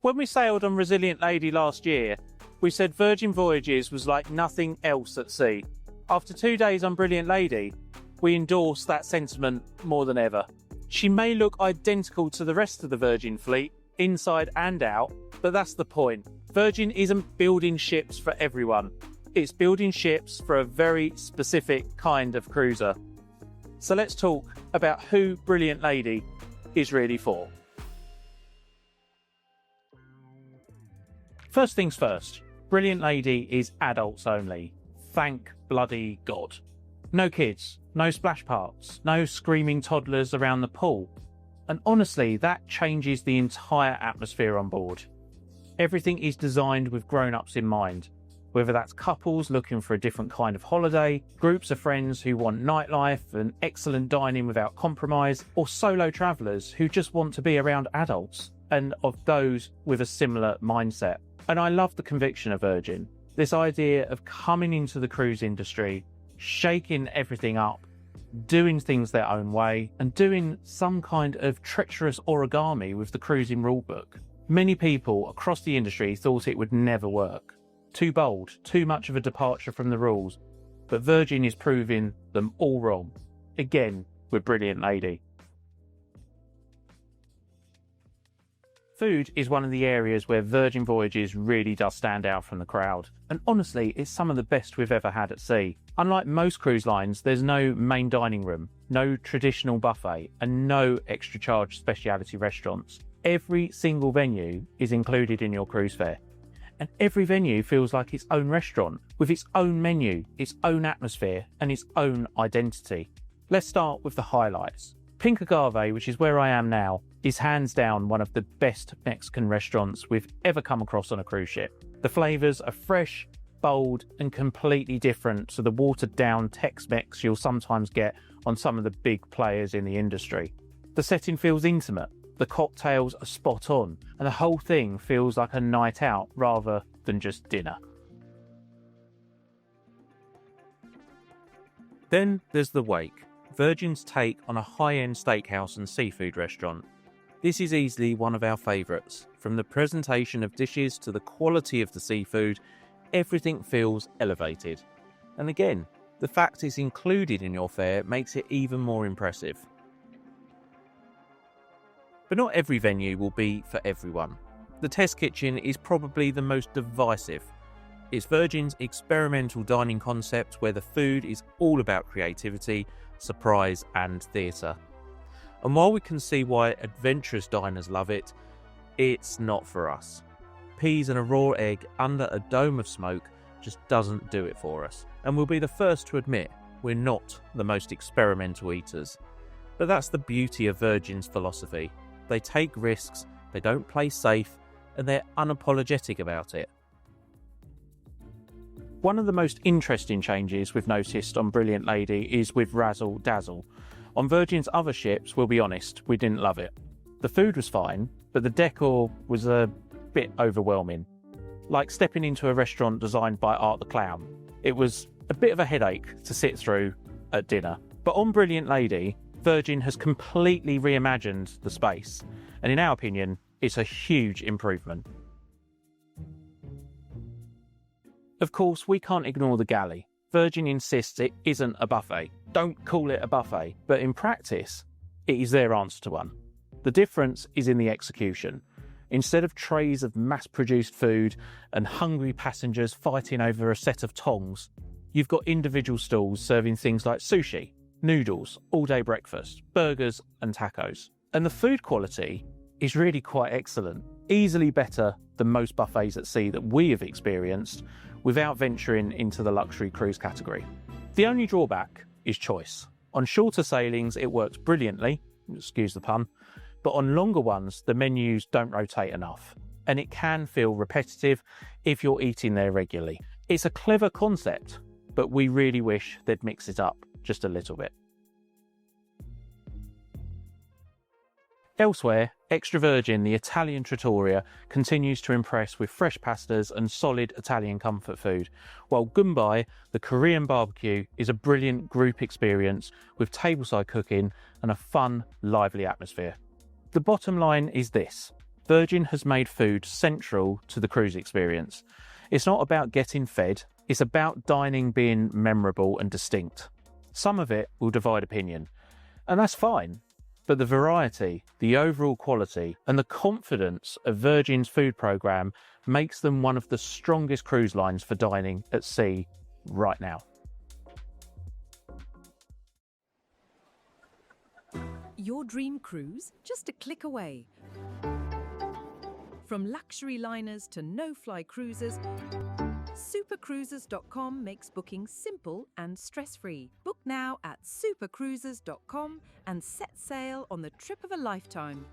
When we sailed on Resilient Lady last year, we said Virgin Voyages was like nothing else at sea. After 2 days on Brilliant Lady, we endorse that sentiment more than ever. She may look identical to the rest of the Virgin fleet, inside and out, but that's the point. Virgin isn't building ships for everyone. It's building ships for a very specific kind of cruiser. So let's talk about who Brilliant Lady is really for. First things first, Brilliant Lady is adults only. Thank bloody God. No kids, no splash parks, no screaming toddlers around the pool. And honestly, that changes the entire atmosphere on board. Everything is designed with grown-ups in mind, whether that's couples looking for a different kind of holiday, groups of friends who want nightlife and excellent dining without compromise, or solo travellers who just want to be around adults and of those with a similar mindset. And I love the conviction of Virgin, this idea of coming into the cruise industry, shaking everything up, doing things their own way, and doing some kind of treacherous origami with the cruising rulebook. Many people across the industry thought it would never work. Too bold, too much of a departure from the rules, but Virgin is proving them all wrong. Again, with Brilliant Lady. Food is one of the areas where Virgin Voyages really does stand out from the crowd, and honestly, it's some of the best we've ever had at sea. Unlike most cruise lines, there's no main dining room, no traditional buffet, and no extra charge specialty restaurants. Every single venue is included in your cruise fare, and every venue feels like its own restaurant, with its own menu, its own atmosphere, and its own identity. Let's start with the highlights. Pink Agave, which is where I am now, is hands down one of the best Mexican restaurants we've ever come across on a cruise ship. The flavours are fresh, bold, and completely different to the watered-down Tex-Mex you'll sometimes get on some of the big players in the industry. The setting feels intimate, the cocktails are spot on, and the whole thing feels like a night out rather than just dinner. Then there's The Wake, Virgin's take on a high-end steakhouse and seafood restaurant. This is easily one of our favourites. From the presentation of dishes to the quality of the seafood, everything feels elevated. And again, the fact it's included in your fare makes it even more impressive. But not every venue will be for everyone. The Test Kitchen is probably the most divisive. It's Virgin's experimental dining concept where the food is all about creativity, surprise and theatre. And while we can see why adventurous diners love it, it's not for us. Peas and a raw egg under a dome of smoke just doesn't do it for us. And we'll be the first to admit we're not the most experimental eaters. But that's the beauty of Virgin's philosophy. They take risks, they don't play safe, and they're unapologetic about it. One of the most interesting changes we've noticed on Brilliant Lady is with Razzle Dazzle. On Virgin's other ships, we'll be honest, we didn't love it. The food was fine, but the decor was a bit overwhelming. Like stepping into a restaurant designed by Art the Clown. It was a bit of a headache to sit through at dinner. But on Brilliant Lady, Virgin has completely reimagined the space, and in our opinion, it's a huge improvement. Of course, we can't ignore the galley. Virgin insists it isn't a buffet. Don't call it a buffet, but in practice, it is their answer to one. The difference is in the execution. Instead of trays of mass-produced food and hungry passengers fighting over a set of tongs, you've got individual stalls serving things like sushi, noodles, all-day breakfast, burgers and tacos. And the food quality is really quite excellent, easily better than most buffets at sea that we have experienced without venturing into the luxury cruise category. The only drawback is choice. On shorter sailings it works brilliantly, excuse the pun, but on longer ones the menus don't rotate enough, and it can feel repetitive if you're eating there regularly. It's a clever concept, but we really wish they'd mix it up just a little bit. Elsewhere, Extra Virgin, the Italian trattoria, continues to impress with fresh pastas and solid Italian comfort food, while Gumbai, the Korean barbecue, is a brilliant group experience with tableside cooking and a fun, lively atmosphere. The bottom line is this: Virgin has made food central to the cruise experience. It's not about getting fed, it's about dining being memorable and distinct. Some of it will divide opinion, and that's fine. But the variety, the overall quality, and the confidence of Virgin's food programme makes them one of the strongest cruise lines for dining at sea right now. Your dream cruise, just a click away. From luxury liners to no-fly cruises, supercruises.com makes booking simple and stress-free. Book now at supercruises.com and set sail on the trip of a lifetime.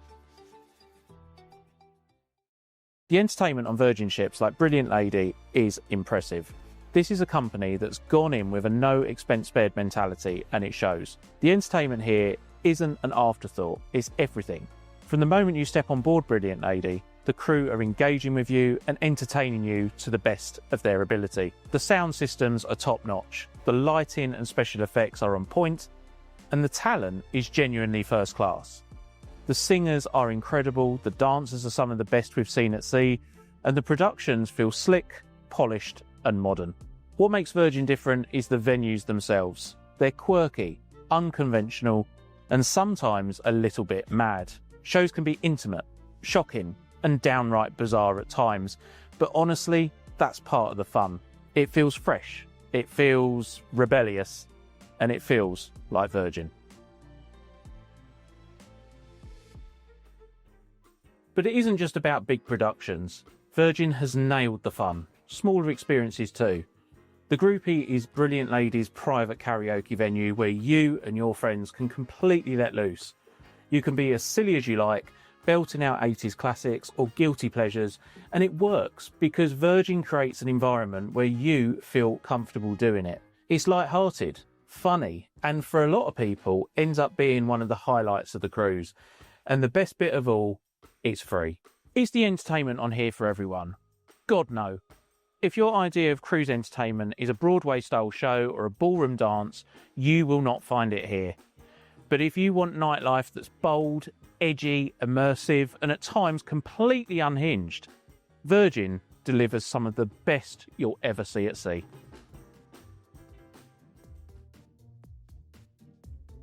The entertainment on Virgin ships like Brilliant Lady is impressive. This is a company that's gone in with a no expense spared mentality, and it shows. The entertainment here isn't an afterthought, it's everything. From the moment you step on board Brilliant Lady, the crew are engaging with you and entertaining you to the best of their ability. The sound systems are top notch, the lighting and special effects are on point, and the talent is genuinely first class. The singers are incredible, the dancers are some of the best we've seen at sea, and the productions feel slick, polished and modern. What makes Virgin different is the venues themselves. They're quirky, unconventional, and sometimes a little bit mad. Shows can be intimate, shocking, and downright bizarre at times, but honestly, that's part of the fun. It feels fresh, it feels rebellious, and it feels like Virgin. But it isn't just about big productions. Virgin has nailed the fun, smaller experiences too. The Groupie is Brilliant Lady's private karaoke venue where you and your friends can completely let loose. You can be as silly as you like, belting out 80s classics or guilty pleasures, and it works because Virgin creates an environment where you feel comfortable doing it. It's light-hearted, funny, and for a lot of people ends up being one of the highlights of the cruise. And the best bit of all, it's free. Is the entertainment on here for everyone? God no. If your idea of cruise entertainment is a Broadway-style show or a ballroom dance, you will not find it here. But if you want nightlife that's bold, edgy, immersive, and at times completely unhinged, Virgin delivers some of the best you'll ever see at sea.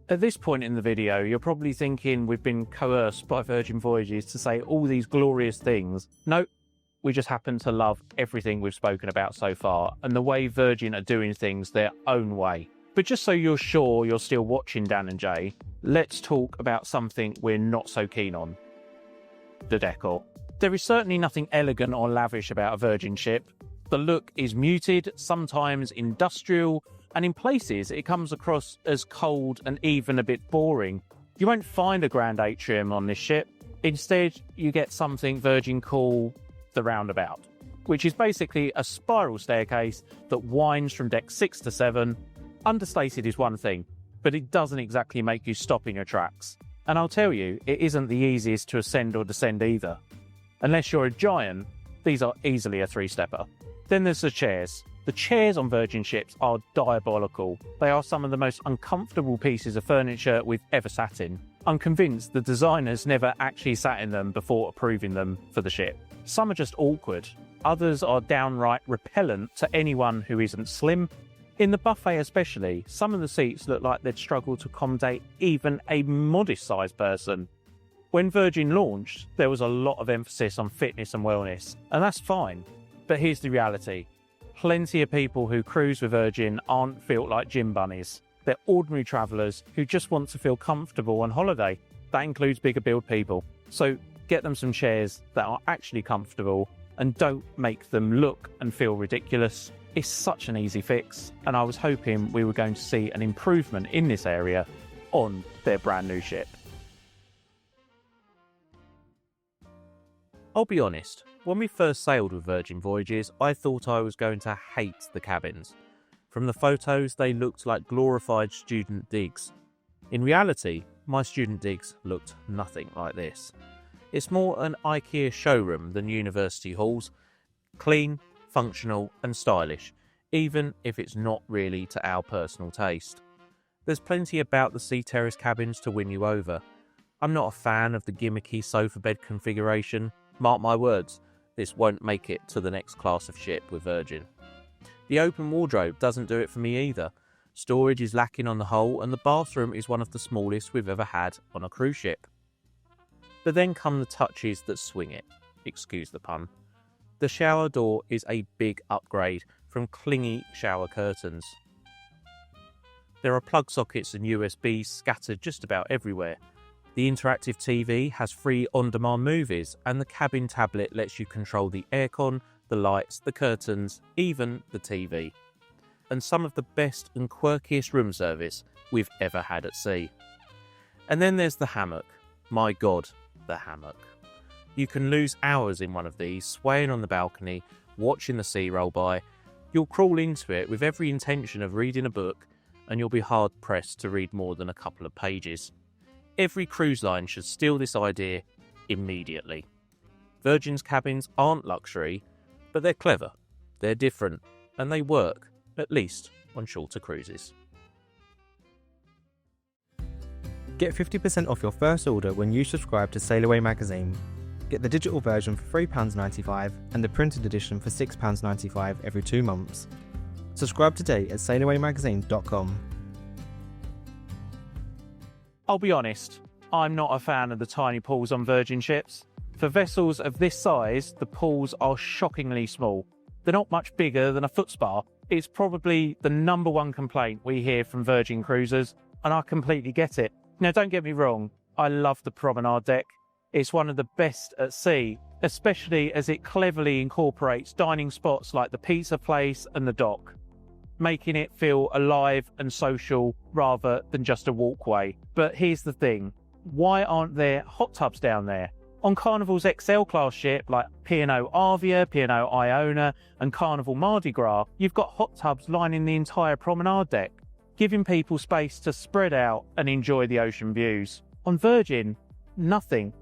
At this point in the video, you're probably thinking we've been coerced by Virgin Voyages to say all these glorious things. No, we just happen to love everything we've spoken about so far and the way Virgin are doing things their own way. But just so you're sure you're still watching Dan and Jay, let's talk about something we're not so keen on. The decor. There is certainly nothing elegant or lavish about a Virgin ship. The look is muted, sometimes industrial, and in places it comes across as cold and even a bit boring. You won't find a grand atrium on this ship. Instead, you get something Virgin call the roundabout, which is basically a spiral staircase that winds from deck 6 to 7. Understated is one thing, but it doesn't exactly make you stop in your tracks. And I'll tell you, it isn't the easiest to ascend or descend either. Unless you're a giant, these are easily a 3-stepper. Then there's the chairs. The chairs on Virgin ships are diabolical. They are some of the most uncomfortable pieces of furniture we've ever sat in. I'm convinced the designers never actually sat in them before approving them for the ship. Some are just awkward. Others are downright repellent to anyone who isn't slim. In the buffet especially, some of the seats look like they'd struggle to accommodate even a modest-sized person. When Virgin launched, there was a lot of emphasis on fitness and wellness, and that's fine. But here's the reality. Plenty of people who cruise with Virgin aren't built like gym bunnies. They're ordinary travellers who just want to feel comfortable on holiday. That includes bigger build people. So get them some chairs that are actually comfortable and don't make them look and feel ridiculous. It's such an easy fix, and I was hoping we were going to see an improvement in this area on their brand new ship. I'll be honest, when we first sailed with Virgin Voyages, I thought I was going to hate the cabins. From the photos, they looked like glorified student digs. In reality, my student digs looked nothing like this. It's more an IKEA showroom than university halls. Clean, functional and stylish, even if it's not really to our personal taste. There's plenty about the sea terrace cabins to win you over. I'm not a fan of the gimmicky sofa bed configuration. Mark my words, this won't make it to the next class of ship with Virgin. The open wardrobe doesn't do it for me either. Storage is lacking on the whole, and the bathroom is one of the smallest we've ever had on a cruise ship. But then come the touches that swing it, excuse the pun. The shower door is a big upgrade from clingy shower curtains. There are plug sockets and USBs scattered just about everywhere. The interactive TV has free on-demand movies, and the cabin tablet lets you control the aircon, the lights, the curtains, even the TV. And some of the best and quirkiest room service we've ever had at sea. And then there's the hammock. My God, the hammock. You can lose hours in one of these, swaying on the balcony, watching the sea roll by. You'll crawl into it with every intention of reading a book, and you'll be hard-pressed to read more than a couple of pages. Every cruise line should steal this idea immediately. Virgin's cabins aren't luxury, but they're clever, they're different, and they work, at least on shorter cruises. Get 50% off your first order when you subscribe to Sail Away magazine. Get the digital version for £3.95 and the printed edition for £6.95 every 2 months. Subscribe today at sailawaymagazine.com. I'll be honest, I'm not a fan of the tiny pools on Virgin ships. For vessels of this size, the pools are shockingly small. They're not much bigger than a foot spa. It's probably the number one complaint we hear from Virgin cruisers, and I completely get it. Now, don't get me wrong, I love the promenade deck. It's one of the best at sea, especially as it cleverly incorporates dining spots like the pizza place and the dock, making it feel alive and social rather than just a walkway. But here's the thing, why aren't there hot tubs down there? On Carnival's XL class ship like P&O Avia, P&O Iona and Carnival Mardi Gras, you've got hot tubs lining the entire promenade deck, giving people space to spread out and enjoy the ocean views. On Virgin, nothing.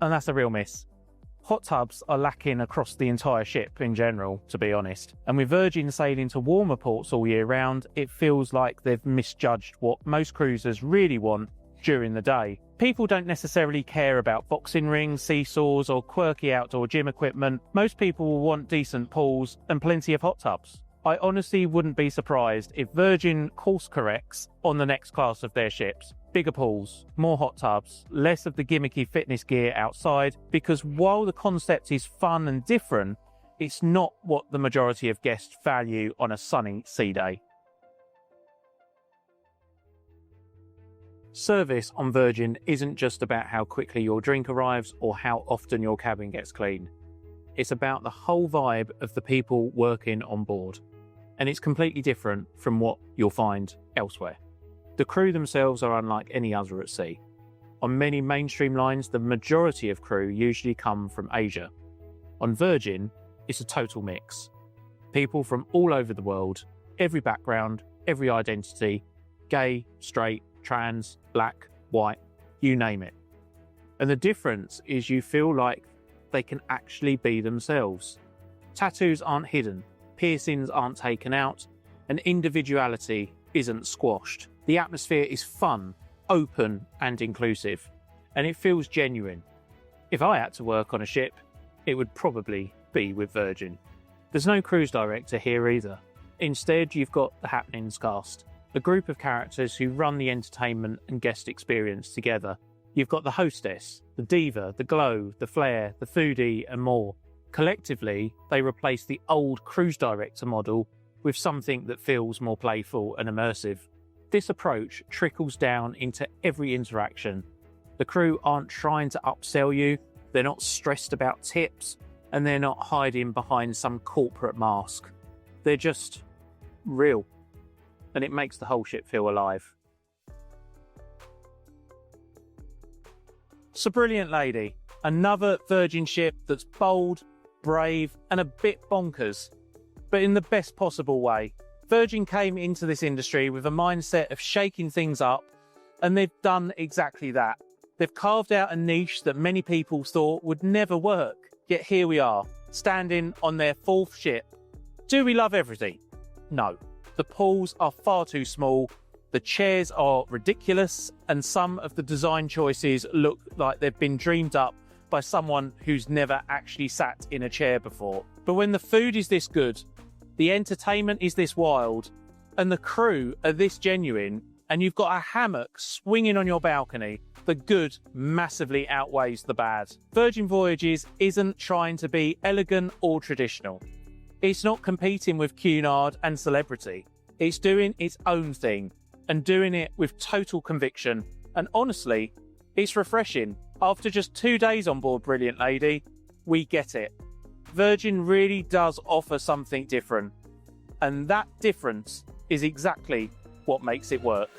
And that's a real miss. Hot tubs are lacking across the entire ship in general, to be honest. And with Virgin sailing to warmer ports all year round, it feels like they've misjudged what most cruisers really want during the day. People don't necessarily care about boxing rings, seesaws or quirky outdoor gym equipment. Most people will want decent pools and plenty of hot tubs. I honestly wouldn't be surprised if Virgin course corrects on the next class of their ships. Bigger pools, more hot tubs, less of the gimmicky fitness gear outside, because while the concept is fun and different, it's not what the majority of guests value on a sunny sea day. Service on Virgin isn't just about how quickly your drink arrives or how often your cabin gets cleaned. It's about the whole vibe of the people working on board. And it's completely different from what you'll find elsewhere. The crew themselves are unlike any other at sea. On many mainstream lines, the majority of crew usually come from Asia. On Virgin, it's a total mix. People from all over the world, every background, every identity, gay, straight, trans, black, white, you name it. And the difference is you feel like they can actually be themselves. Tattoos aren't hidden, piercings aren't taken out, and individuality isn't squashed. The atmosphere is fun, open and inclusive, and it feels genuine. If I had to work on a ship, it would probably be with Virgin. There's no cruise director here either. Instead, you've got the Happenings cast, a group of characters who run the entertainment and guest experience together. You've got the hostess, the diva, the glow, the flair, the foodie and more. Collectively, they replace the old cruise director model with something that feels more playful and immersive. This approach trickles down into every interaction. The crew aren't trying to upsell you, they're not stressed about tips, and they're not hiding behind some corporate mask. They're just real, and it makes the whole ship feel alive. So Brilliant Lady, another Virgin ship that's bold, brave, and a bit bonkers, but in the best possible way. Virgin came into this industry with a mindset of shaking things up, and they've done exactly that. They've carved out a niche that many people thought would never work, yet here we are, standing on their 4th ship. Do we love everything? No. The pools are far too small, The chairs are ridiculous, and some of the design choices look like they've been dreamed up by someone who's never actually sat in a chair before. But when the food is this good, the entertainment is this wild, and the crew are this genuine, and you've got a hammock swinging on your balcony, the good massively outweighs the bad. Virgin Voyages isn't trying to be elegant or traditional. It's not competing with Cunard and Celebrity. It's doing its own thing, and doing it with total conviction. And honestly, it's refreshing. After just 2 days on board Brilliant Lady, we get it. Virgin really does offer something different. And that difference is exactly what makes it work.